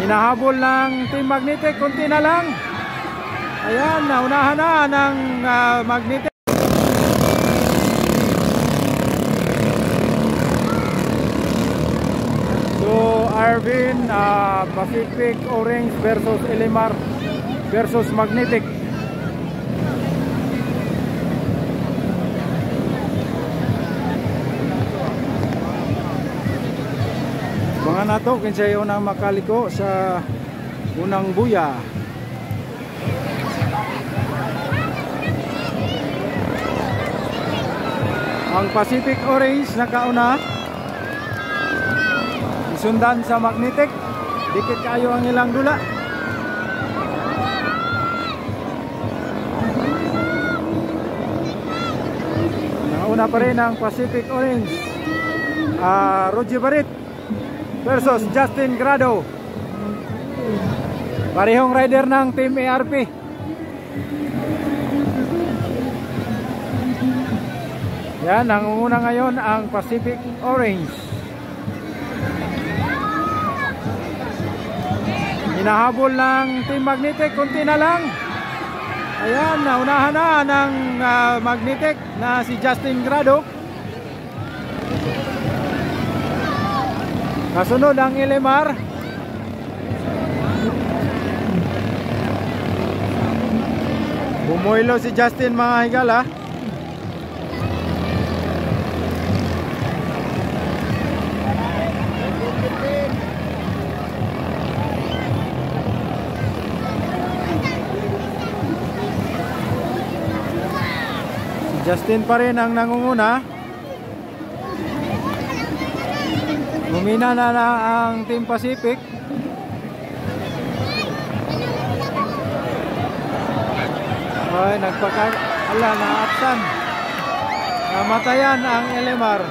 Hinahabol ng Team Magnetic, konti na lang. Ayan, naunahan na ng Magnetic. So Arvin, Pacific Orange versus Elimar versus Magnetic. Mga nato kinsay unang makaliko sa unang buya. Ang Pacific Orange nakauna, isundan sa Magnetic. Dikit kayo ang ilang dula. Nauna pa rin ang Pacific Orange. Roger Barit versus Justin Grado, parehong rider ng Team ARP. Yan, nangunguna ngayon ang Pacific Orange. Hinahabol ng Team Magnetic, konti na lang. Ayan, naunahan na ng Magnetic na si Justin Grado. Kasunod ang Elimar. Bumuelo si Justin, mga higala. Si Justin pa rin ang nangunguna. Lumina na ang Team Pacific. Ay, nagpakala na apsan. Namatayan ang Elimar.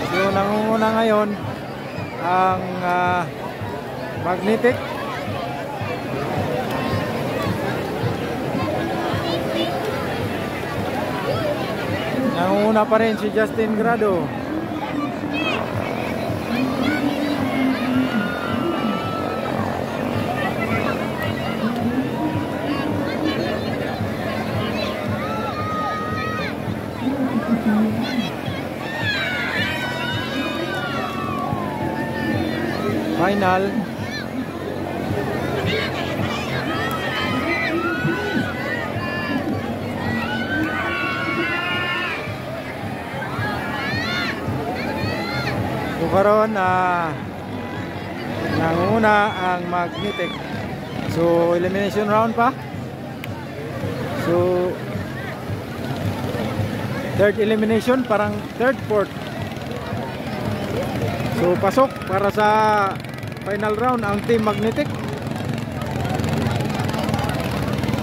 So nangunguna ngayon ang Magnetic. Nangunguna pa rin si Justin Grado. Final. Karon nanguna ang Magnetic. So elimination round pa. So third elimination, parang third, fourth. So pasok para sa final round ang Team Magnetic,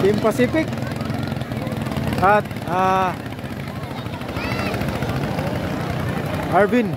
Team Pacific at Arvin.